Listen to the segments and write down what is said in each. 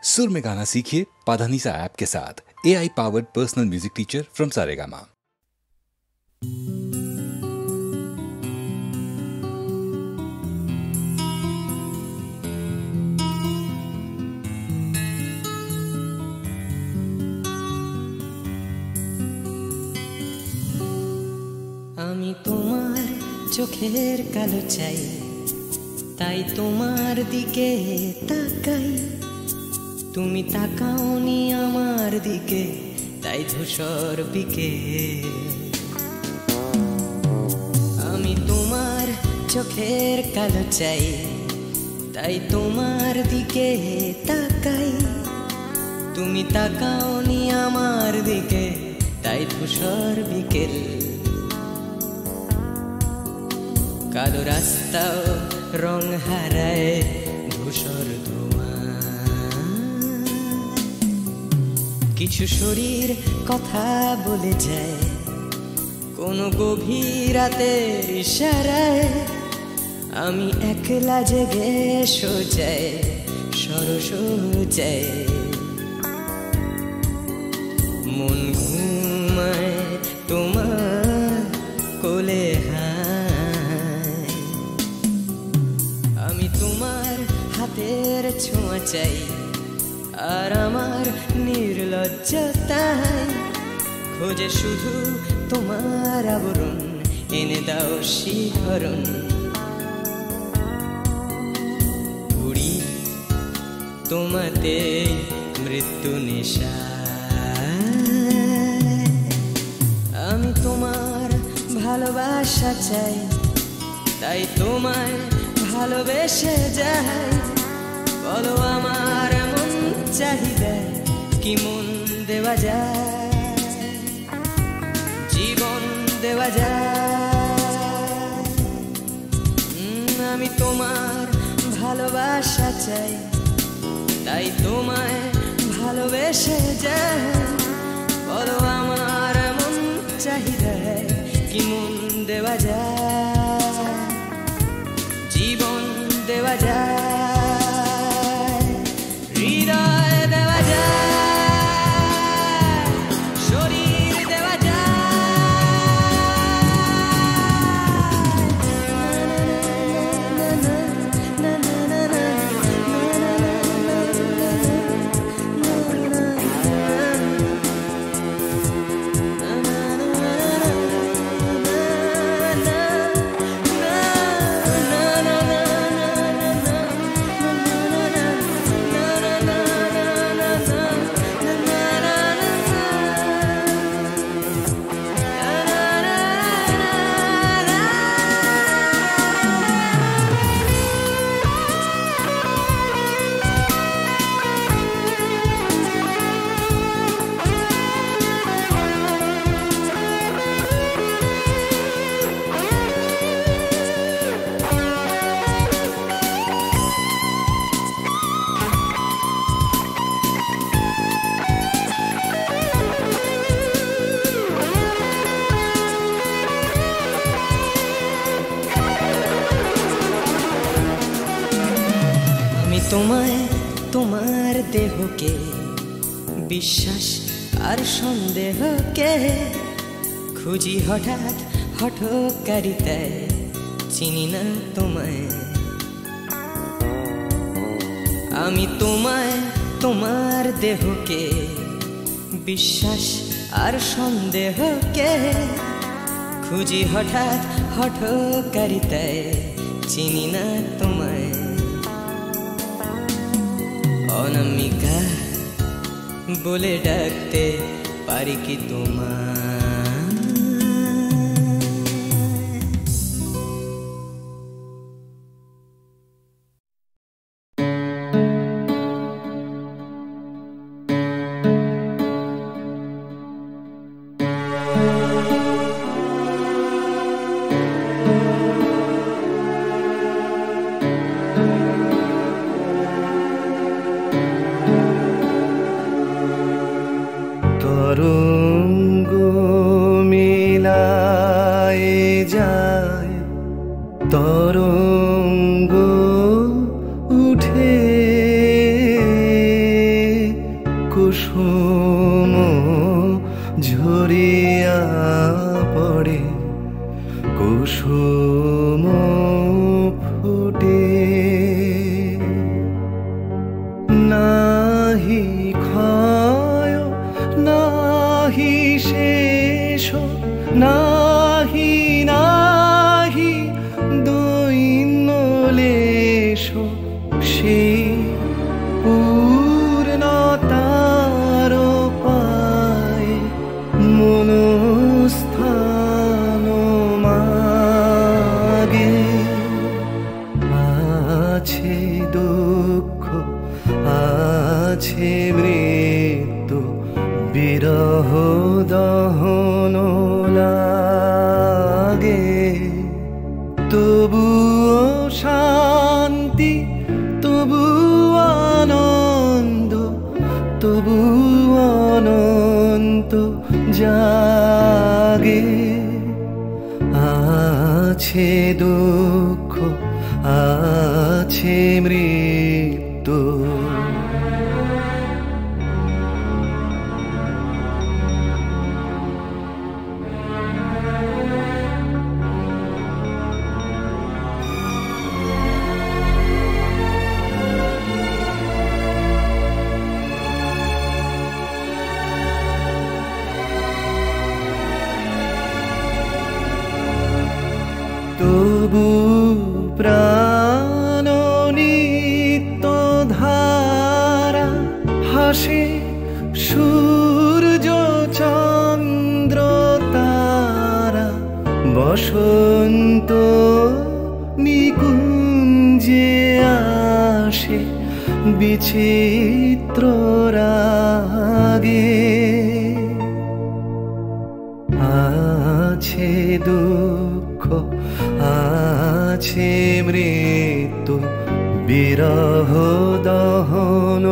सुर में गाना सीखिए पाधानीसा ऐप के साथ। AI powered personal music teacher from Saregama. আমি তোমার চোখের কালো চাই, তাই তোমার দিকে তাকাই। তুমি তাকাওনি আমার দিকে, তাই ধূসর বিকেল। আমি তোমার চোখের কালো চাই, তাই তোমার দিকে তাকাই। তুমি তাকাওনি আমার দিকে, তাই ধূসর বিকেল। কালো রাস্তাও রং হারায় ধূসর ধোঁয়া। কিছু শরীর কথা বলে যায় কোনো গভীর রাতের ইশারায়। আমি একলা জেগে সোজায় সরসোজায়। মন ঘুমায় তোমার কোলে হায়। আমি তোমার হাতের ছোঁয়া চাই, আর আমার নির্লজ্জতায় খোঁজে শুধু তোমার আবরণ। এনে দাও শিহরণ। উড়ি তোমাতে মৃত্যু নেশা। আমি তোমার ভালোবাসা চাই, তাই তোমায় ভালোবেসে যাই। বলো আমার মন চাহিদা কি মন দেওয়া যায়, জীবন দেওয়া যায়। আমি তোমার ভালোবাসা চাই, তাই তোমায় ভালোবেসে যাই। বলো আমার মন চাহিদা কি মন দেওয়া যায়, জীবন দেওয়া যায়, হৃদয় দেওয়া যায়, শরীর দেওয়া তোমায় তোমার দেহকে বিশ্বাস আর সন্দেহকে খুঁজি হঠাৎ হঠকারিতায়। চিনি না তোমায় আমি, তোমায় তোমার দেহকে বিশ্বাস আর সন্দেহকে খুঁজি হঠাৎ হঠকারিতায়। চিনি না তোমায় অনামিকা বলে ডাকতে পারি কি তোমায়? তরঙ্গ কুসুম ঝরিয়া পড়ে কুসুম ফুটে নাহি ক্ষয় নাহি শেষ নাহি নাহি দৈন্যলেশ সেই পূর্ণতার পায় মনস্থান মাগে আছে দুঃখ আছে মৃত্যু বিরহ দহন লাগে তবুও শান্তি তবু আনন্দ তবু অনন্ত জাগে আছে দুঃখ আছে মৃত্যু তবু প্রাণ নিত্য ধারা হাসে সূর্য চন্দ্র তারা বসন্ত নিকুঞ্জে আসে বিচিত্র রাগে আছে দুঃখ আছে মৃত্যু বিরহ দহন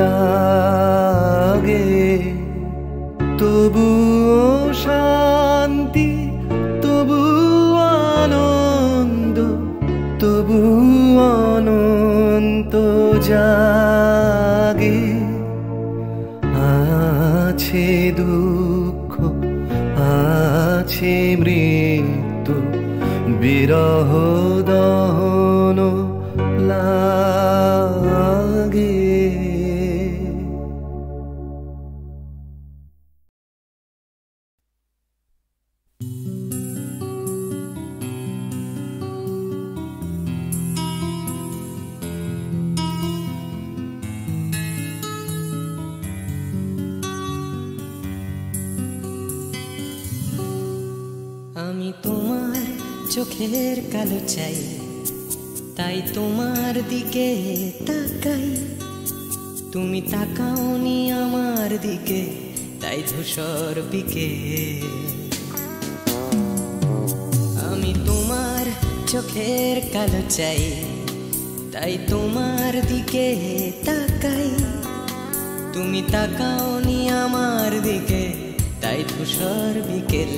লাগে তবু শান্তি তবু আনন্দ তবু অনন্ত জাগে আছে দুঃখ আছে মৃত্যু বিরহ দহন লাগে আমি তোমার চোখের কালো চাই তাই তোমার দিকে তাকাই তুমি তাকাওনি আমার দিকে তাই ধূসর বিকে আমি তোমার চোখের কালো চাই তাই তোমার দিকে তাকাই তুমি তাকাওনি আমার দিকে তাই ধূসর বিকেল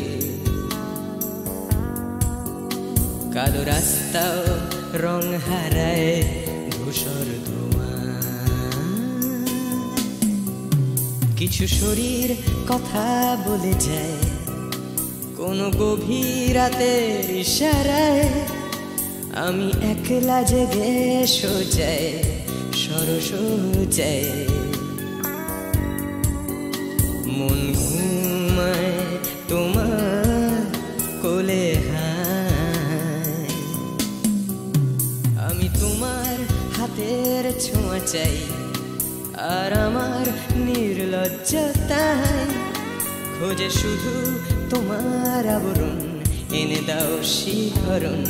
কালো রাস্তাও রং হারায় ধূসর ধোঁয়া কিছু শরীর কথা বলে যায় কোনো গভীর রাতের ইশারায় আমি একলা জেগে সোজায় সরস যায় মন ঘুমায় তোমার কোলে আমি তোমার হাতের ছোঁয়া চাই আর আমার নির্লজ্জতায় খোঁজে শুধু তোমার আবরণ এনে দাও শিহরণ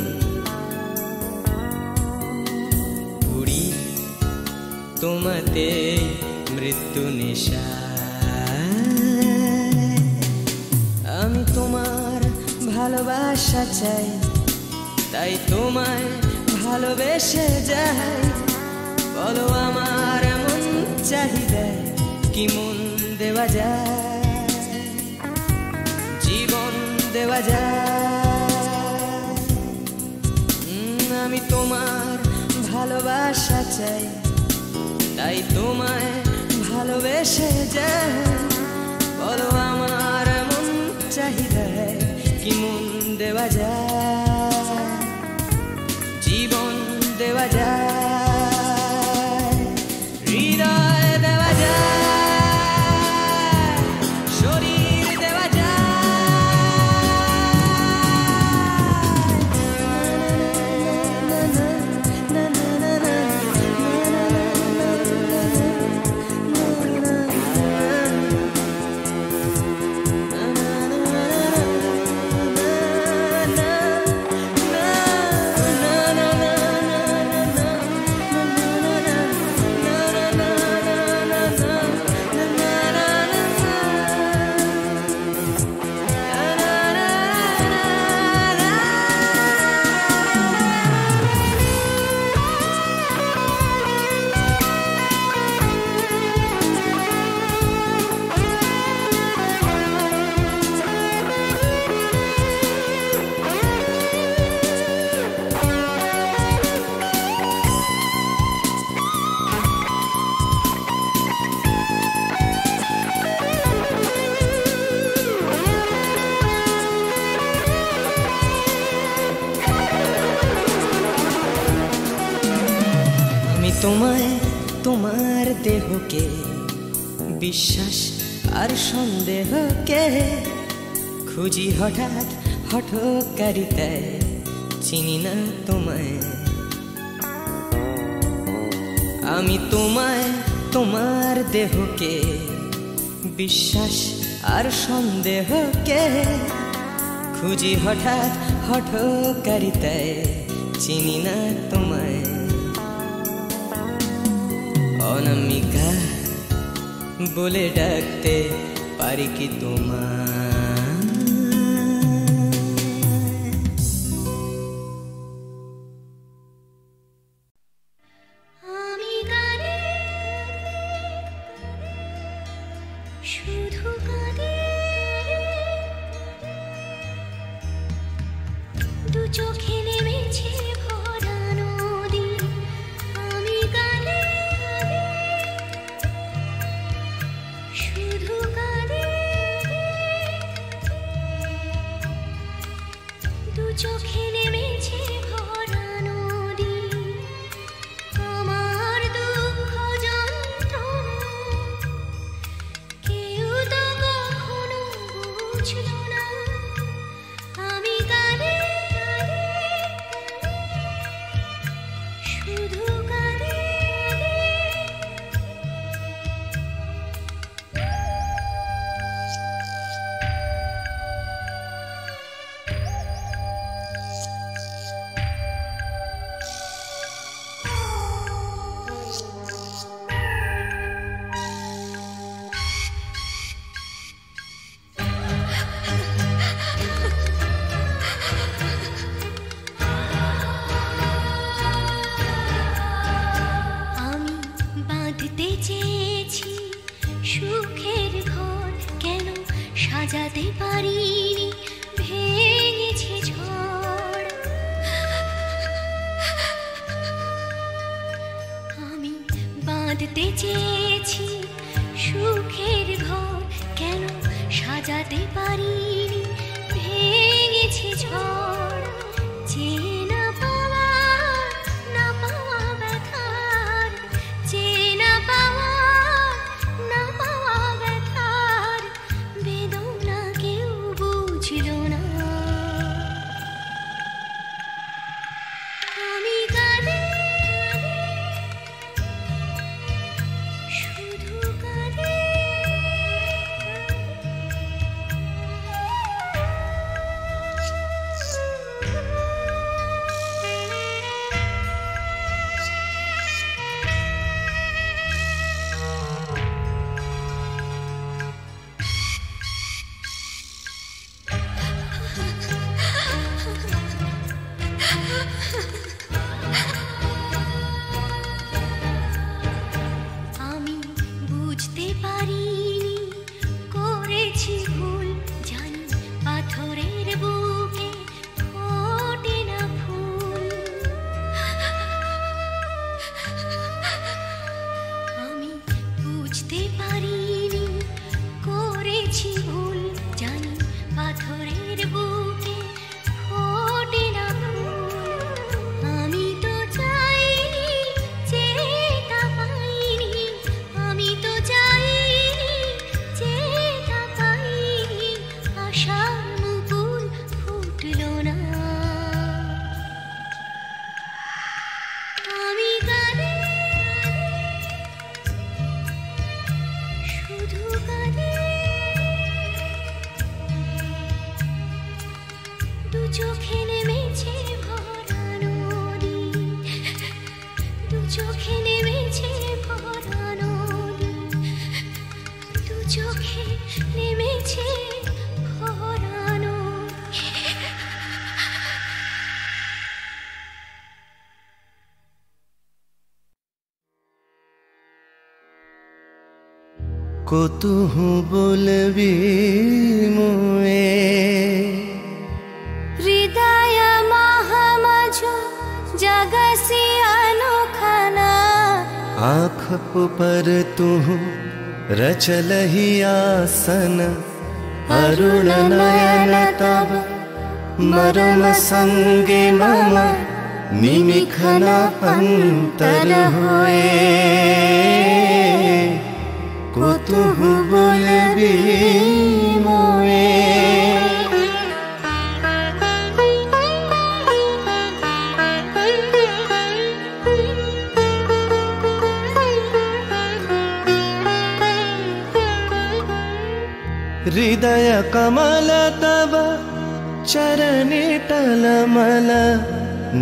পুরি তোমাতে মৃত্যু নেশা আমি তোমার ভালোবাসা চাই তাই তোমায় ভালোবেসে যাই বলো আমার মন চাহিদা কি মন দেওয়া যায় জীবন দেওয়া যায় আমি তোমার ভালোবাসা চাই তাই তোমায় ভালোবেসে ভালোবেসে যায় বলো আমার মন চাহিদায় কি মন দেওয়া যায় জীবন দেওয়া যায় হৃদয় দেওয়া যায় শরীর দেওয়া তোমায় তোমার দেহকে বিশ্বাস আর সন্দেহকে খুঁজি হঠাৎ হঠকারিতায় চিনি না তোমায় আমি তোমায় তোমার দেহকে বিশ্বাস আর সন্দেহকে খুঁজি হঠাৎ হঠকারিতায় চিনি না তোমায় অনামিকা বলে ডাকতে পারি কি তোমায় আমি গানে শুধু কাঁদে দু চোখে নেমেছে ভরা নদী আমি গানে শুধু কাঁদে দু চোখে নেমেছে ভরা নদী আমার দুঃখ যন্ত্রণা কেউ তো কখনো বুঝলো না আমি গানে শুধু কাঁদে আমি বাঁধতে চেয়েছি সুখের ঘর কেন সাজাতে পারিনি ভেঙেছে ঝড় আমি বাঁধতে চেয়েছি সুখের ঘর কেন সাজাতে পারিনি ভেঙেছে ঝড় চেনা পাওয়া না পাওয়া ব্যথার চেনা পাওয়া না পাওয়া ব্যথার বেদনা কেউ বুঝলো না আমি কাঁদে শুধু কাঁদে আমি বুঝতে পারিনি করেছি ভুল জানি পাথরের বুকে ফোটে না ফুল আমি বুঝতে পারি শুধু কাঁদে দু চোখে নেমেছে ভরা নদী দু চোখে নেমেছে ভরা নদী দু চোখে নেমেছে ভরা নদী কতুহু বলবি মোয়ে হৃদয় মহামঝু জগসি अनुखना आँख पर तुहु रचलहि आसन अरुण नयन तब मरम संगे मम निमिखन अंतर होए कतहु बोलबी मोए हृदय कमल तब चरणे टलमल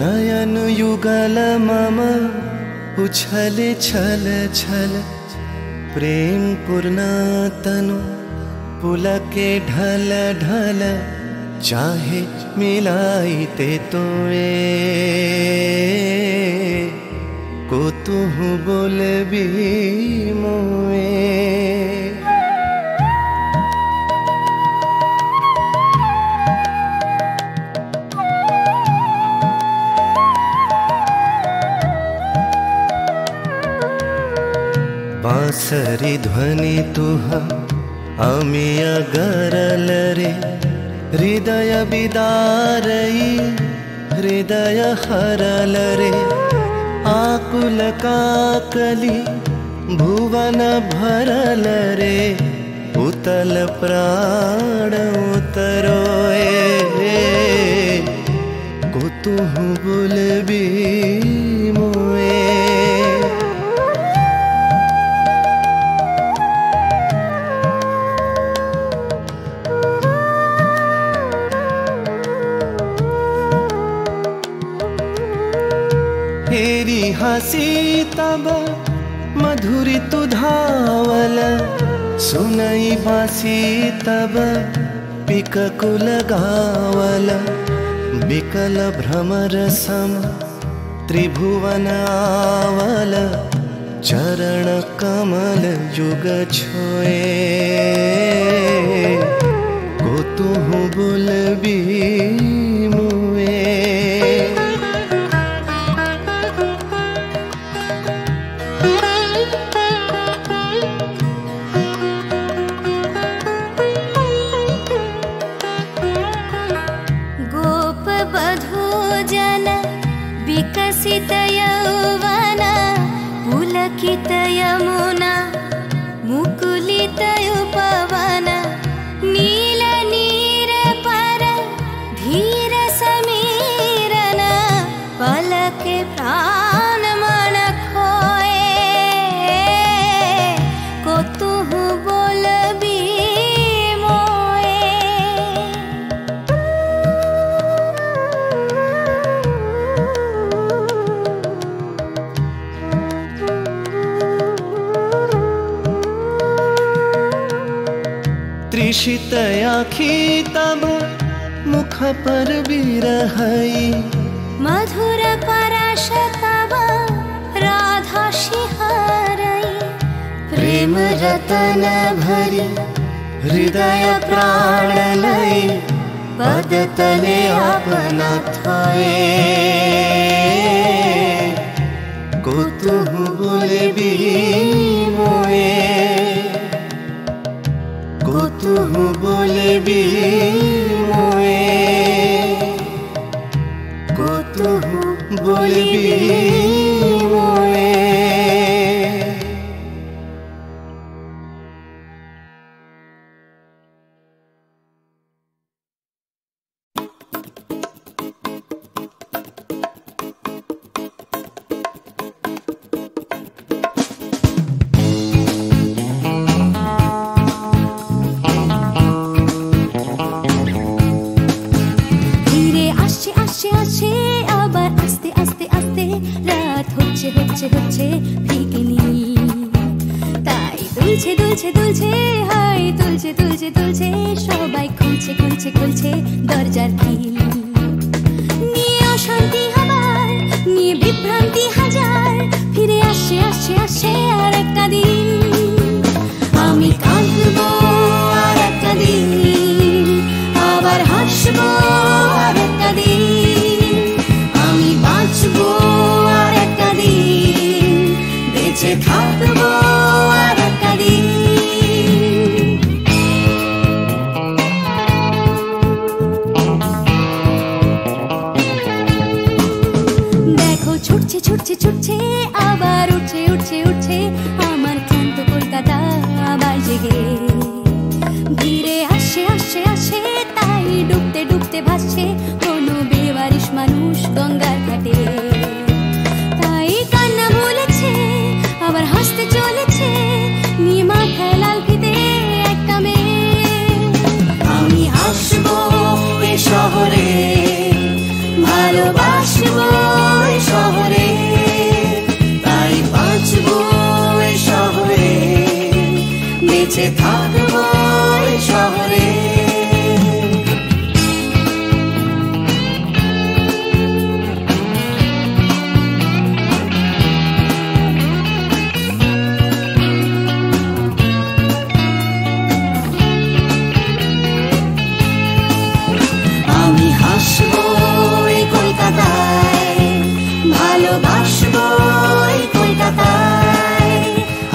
नयन युगल मम उछल छल छल प्रेम पूर्ण तनु पुलके ढल ढल चाहे मिलाइते तोए कतहु बोलबी मोए बांसरी ध्वनि तुह अमिय गरल रे हृदय बिदारई हृदय हरल रे आकुल काकली भुवन भरल रे उतल प्राण उतरोए कतहु बोलबी मोए तेरी हंसी तब मधुरी तु धावल सुनई बासी तब पिककुल गावल बिकल भ्रमर सम त्रिभुवन आवल चरण कमल युग छोए कतहु बोलबी मोए विकसित यौवन पुलकित यमुना मुकुलित उपवन नील नीर पर धीर समीरन पलके प्राण मन खोए कतहु बोलबी मोए त्रिषित आँखी तब मुख पर बिरहई मधुर परश तब राधा शिहरई प्रेम रतन भरी हृदय प्राण लई पद तले अपना थोए कतहु बोलबी मोए कतहु बोलबी मोए कतहु बोलबी मोए দুলছে দুলছে দুলছে হাই দুলছে দুলছে দুলছে সবাই খুলছে খুলছে খুলছে দরজার খিল নিয়ে অশান্তি হাবার নিয়ে বিভ্রান্তি হাজার ফিরে আসছে আসছে আসছে আর একটা দিন আমি কাঁদবো আর একটা দিন আবার হাসবো আর একটা দিন আমি বাঁচবো আর একটা দিন বেঁচে থাকবো আর একটা দিন দেখো ছুটছে ছুটছে ছুটছে আবার উঠছে উঠছে উঠছে আমার ক্লান্ত কলকাতা আবার জেগে ধীরে আসছে আসছে আসছে তাই ডুবতে ডুবতে ভাসছে কোনো বেওয়ারিশ মানুষ গঙ্গার ঘাটে তাই কান্না ভুলেছে আবার হাসতে চলেছে নিয়ে মাথায় লাল ফিতে একটা মেয়ে আমি হাসবো এ শহরে ভালোবাসবো এ শহরে তাই বাঁচবো এ শহরে বেঁচে থাকবো এ শহরে আমি হাসবো এই কলকাতায় ভালোবাসবো এই কলকাতায়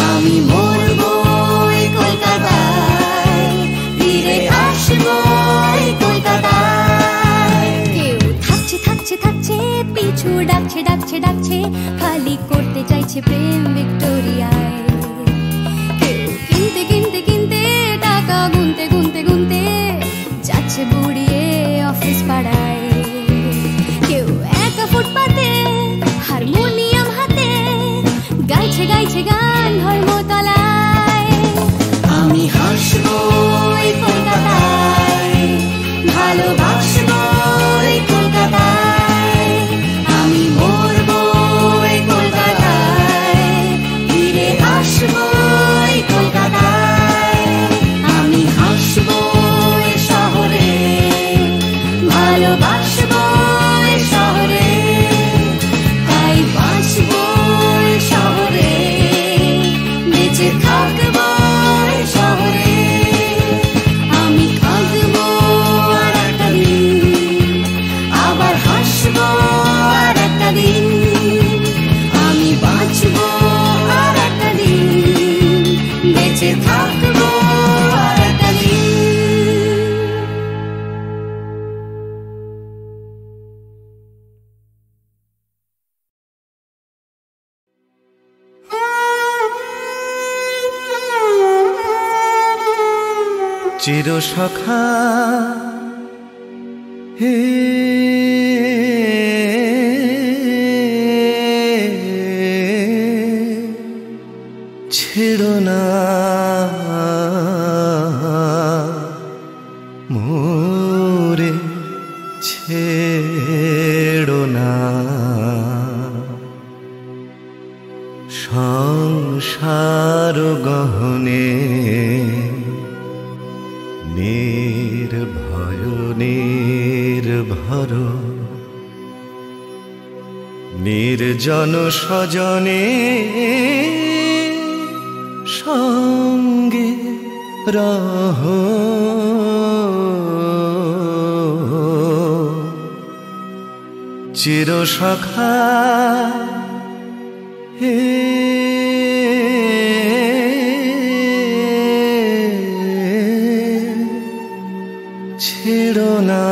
আমি মরবো এই কলকাতায় ফিরে আসবো এই কলকাতায় কেউ থাকছে থাকছে থাকছে পিছু ডাকছে ডাকছে ডাকছে খালি করতে চাইছে প্রেম ভিক্টোরিয়ায় কেউ কিনতে কিনতে কিনতে টাকা গুনতে গুনতে গুনতে যাচ্ছে বুড়িয়ে অফিস পাড়ায় কেউ একা ফুটপাতে হারমোনিয়াম হাতে গাইছে গাইছে গান ধর্মতলায় আমি হাসবো এই কলকাতায় ভালোবাসবো এই কলকাতায় আমি মরবো এই কলকাতায় ফিরে আসবো এই কলকাতায় আমি হাসবো এই শহরে ভালোবাসবো এই শহরে তাই বাঁচবো এই শহরে বেঁচে থাকবো এই শহরে আমি কাঁদবো আর একটা দিন আবার হাসবো আর একটা দিন আমি বাঁচবো আর একটা দিন বেঁচে থাকবো আর একটা দিন চিরসখা হে ছেড়ো না মোরে ছেড়ো না সংসার গহনে নির্ভয় নির্ভর নির্জন স্বজনে সঙ্গে রহ চিরসখা হে ছেড়ো না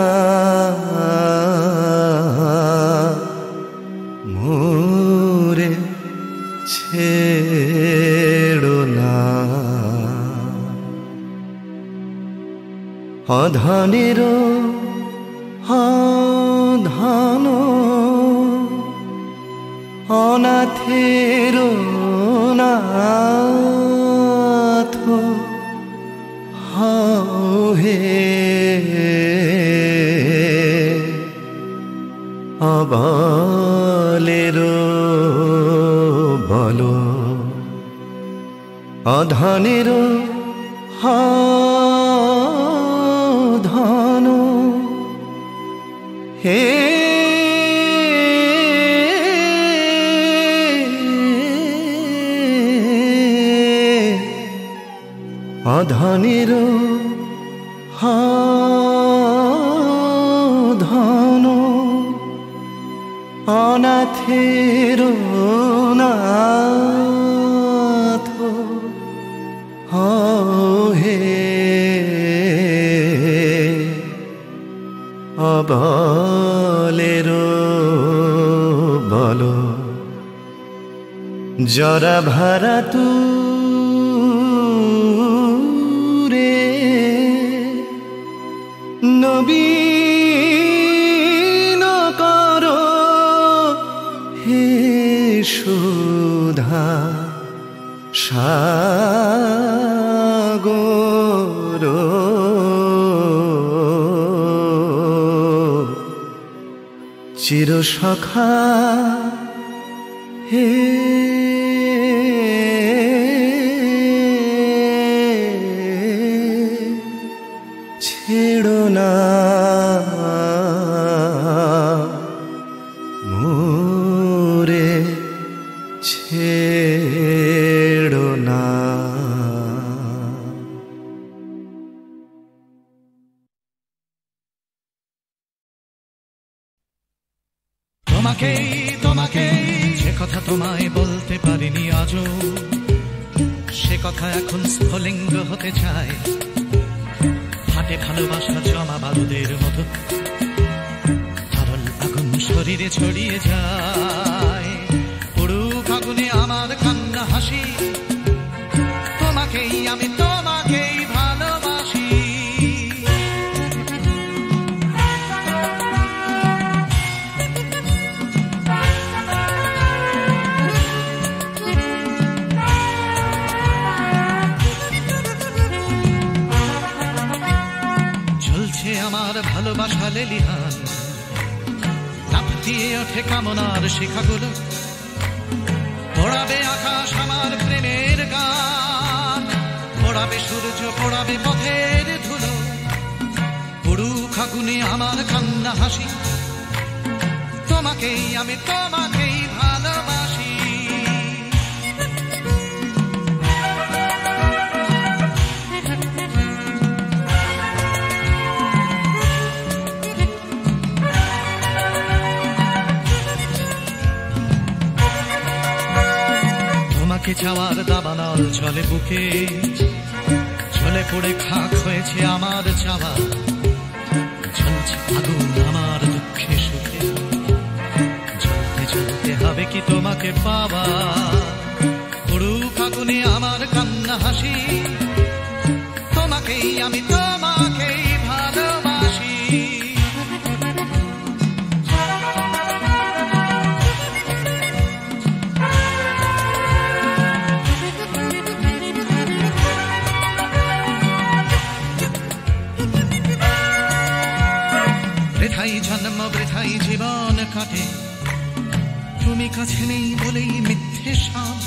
মোরে ছেড়ো না অধনের অধন অনাথের নাথ হে অবলের বল আধানের ধন হে আধানের ধন অনাথের নাথ হে অবলের বল জরা ভারা তু নবীন কর হে সুধা সাগর চির সখা হে ছেড়ো না মোরে ছেড়ো না। তোমাকেই তোমাকেই যে কথা তোমায় বলতে পারিনি আজও, সে কথা এখন স্ফুলিঙ্গ হতে চায়। হাতে ভালোবাসা জমা বারুদের মতো তরল আগুন শরীরে ছড়িয়ে যায়। পুরুক আগুনে আমার কান্না হাসি, তোমাকেই আমি তোমাকেই ভালোবাসি। আমার ভালোবাসা লেলিহান, লাফ দিয়ে ওঠে কামনার শিখাগুলো, পোড়াবে আকাশ আমার প্রেমের গান, পোড়াবে সূর্য পোড়াবে পথের ধুলো। পুরুক আগুনে আমার কান্না হাসি, তোমাকেই আমি তোমাকেই ভালোবাসি। তোমাকে চাওয়ার দাবানল চলে বুকে, চলে পড়ে খাক হয়েছে আমার চাওয়া। চলছে আগুন আমার দুঃখে সুখে, চলতে চলতে হবে কি তোমাকে পাওয়া। পুরুক আগুনে আমার কান্না হাসি, তোমাকেই আমি তোমাকেই ভালোবাসি। বৃথাই জন্ম বৃথাই জীবন কাটে, তুমি কাছে নেই বলেই মিথ্যে সব।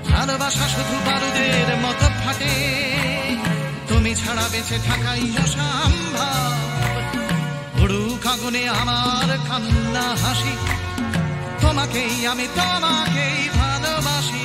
ভালোবাসা শুধু বারুদের মতো ফাটে, তুমি ছাড়া বেঁচে থাকাই অসম্ভব। পুরুক আগুনে আমার কান্না হাসি, তোমাকেই আমি তোমাকেই ভালোবাসি।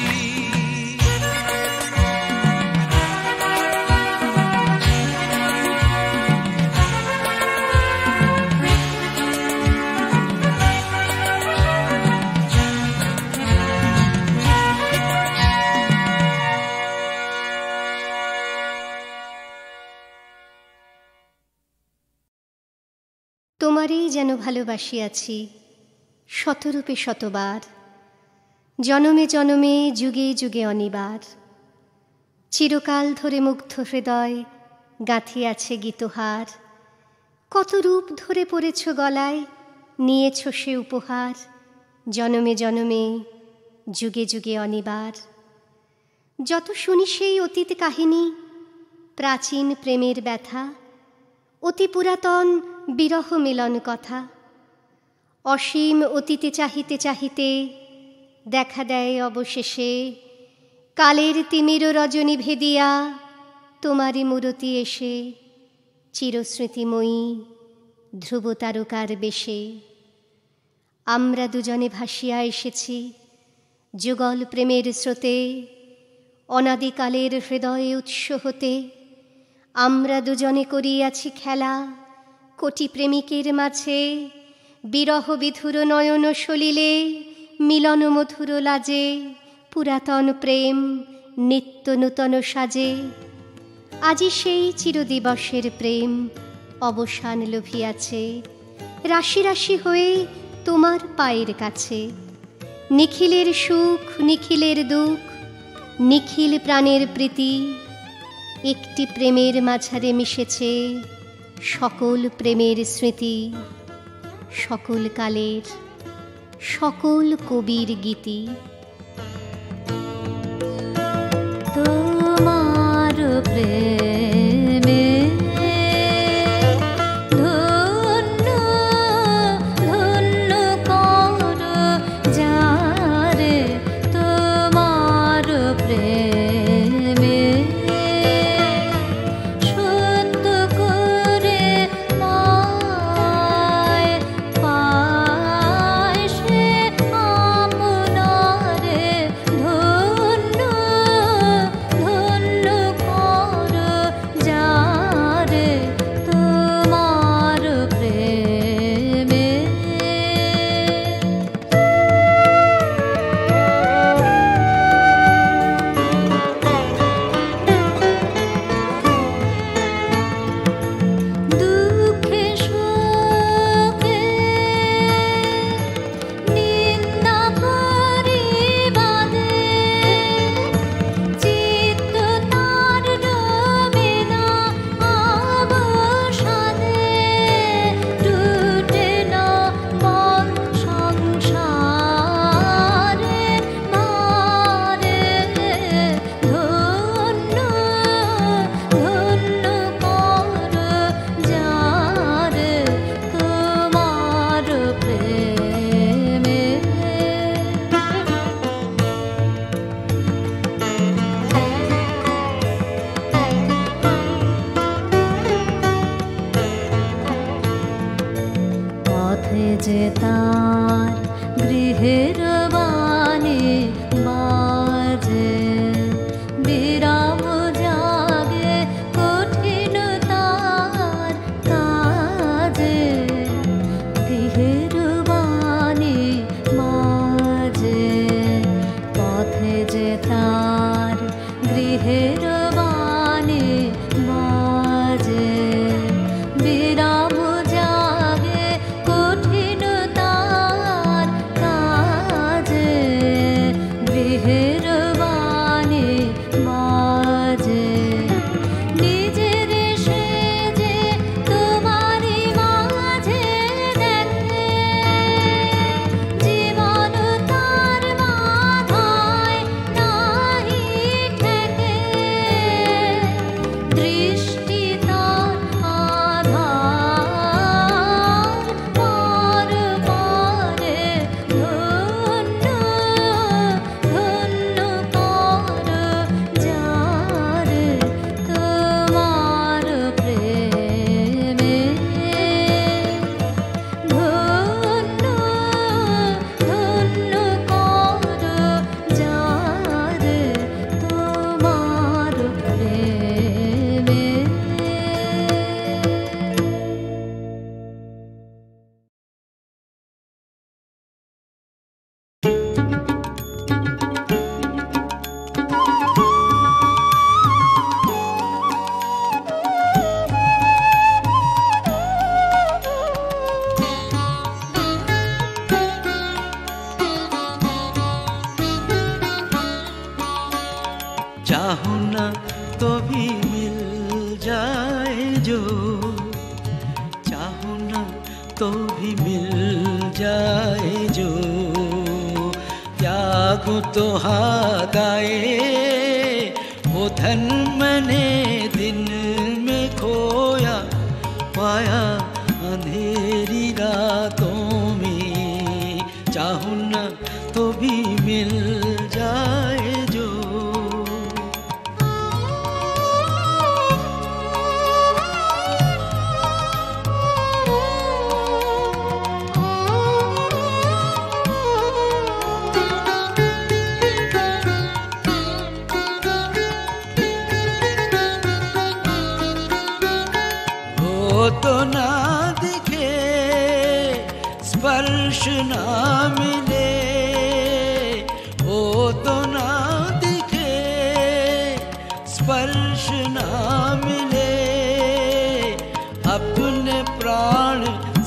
তোমারই যেন ভালোবাসিয়াছি শতরূপে শতবার, জনমে জনমে যুগে যুগে অনিবার। চিরকাল ধরে মুগ্ধ হৃদয় গাঁথিয়াছে গীতহার, কত রূপ ধরে পড়েছ গলায়, নিয়েছ সে উপহার। জনমে জনমে যুগে যুগে অনিবার। যত শুনি সেই অতীত কাহিনী, প্রাচীন প্রেমের ব্যথা, অতি পুরাতন বিরহ মিলন কথা। অসীম অতীতে চাহিতে চাহিতে দেখা দেয় অবশেষে কালের তিমির রজনী ভেদিয়া তোমারই মূরতি এসে চিরস্মৃতিময়ী ধ্রুব তারকার বেশে আমরা দুজনে ভাসিয়া এসেছি যুগল প্রেমের স্রোতে অনাদিকালের হৃদয়ে উৎস হতে আমরা দুজনে করিয়াছি খেলা কোটি প্রেমিকের মাঝে বিরহ বিধুর নয়ন সলিলে মিলন মধুর লাজে পুরাতন প্রেম নিত্য নূতন সাজে আজি সেই চিরদিবসের প্রেম অবসান লভিয়াছে রাশি রাশি হয়ে তোমার পায়ের কাছে নিখিলের সুখ নিখিলের দুঃখ নিখিল প্রাণের প্রীতি একটি প্রেমের মাঝারে মিশেছে সকল প্রেমের স্মৃতি সকল কালের সকল কবির গীতি। তোমার প্রেমে ধন্য ধন্য কর যারে তোমার প্রেমে সত্য করে পায় পায় সে আপনারে ধন্য ধন্য কর যারে তোমার প্রেমে। দুঃখে সুখে নিন্দা পরিবাদে চিত্ত তার ডোবে না অবসাদে টুটে না মন সংসারে মারে ধন্য ধন্য কর যারে তোমার প্রেমে। পথে যে তার গৃহের বাণী বাজে বিরাম জাগে কঠিন তার কাজে গৃহের বাণী বাজে পথে যে তার গৃহের বাণী বাজে বিরাম জাগে কঠিন তার কাজে গৃহের বাণী বাজে নিজের সেজে তোমারই মাঝে দেখে জীবন তার বাধায় নাহি ঠেকে দৃষ্টি তার আধার পর পরে ধন্য ধন্য কর যারে তোমার প্রেমে ধন্য ধন্য কর যারে তোমার প্রেমে। चाहो ना तो भी मिल जाए जो चाहो ना तो भी मिल जाए जो त्यागो तो हागाए वो धन मैंने दिन में खोया पाया अंधेरी रातों में चाहो ना तो भी मिल जाए जो तो ना दिखे, स्पर्श ना मिले, हो तो ना दिखे, स्पर्श ना मिले, अपने प्राण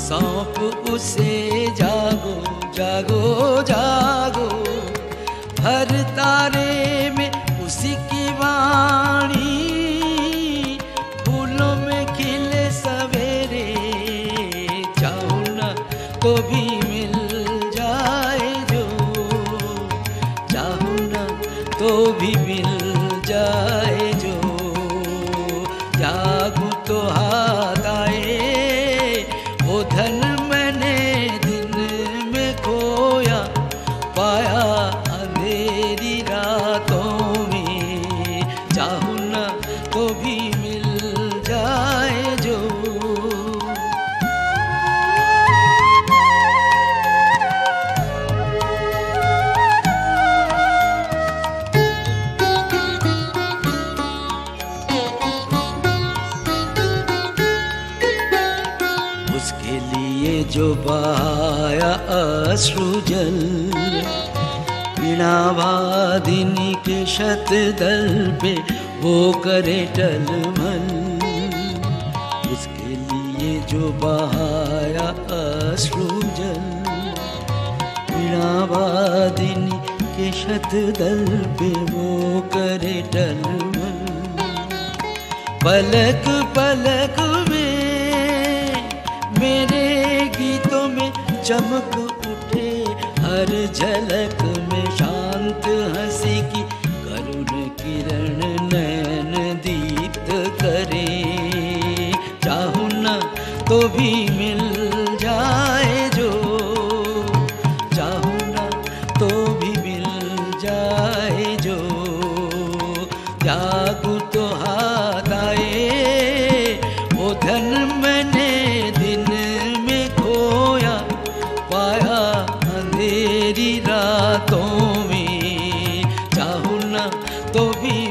सौंप उसे, जागो जागो जागो, हर तारे में उसी की वाणी, फूलों में खिले सवेरे, चाहूं ना तो भी मिल जाए जो, चाहूं ना तो भी मिल जाए जो, जागूं तो हाथ आए, वो धन मैंने दिन में खोया, पाया अंधेरी रातों में, चाहूं ना तो भी मिल जाए जो। उसके लिए जो बहाया अश्रुजल, वीणावादिनी के शतदल पे वो करे टलमल, उसके लिए जो बहाया अश्रुजल, वीणावादिनी के शतदल पे वो करे टलमल, पलक पलक में मेरे गीतों में चमक उठे, हर झलक में शांत हंसी की करुण किरण नयन दीप्त करे, चाहूं ना तो भी मिल जाए जो, चाहूं ना तो भी मिल जाए जो, जागूं तो हाथ आए, वो धन मैंने दिन में खोया, पाया अंधेरी रातों में, चाहूं ना तो भी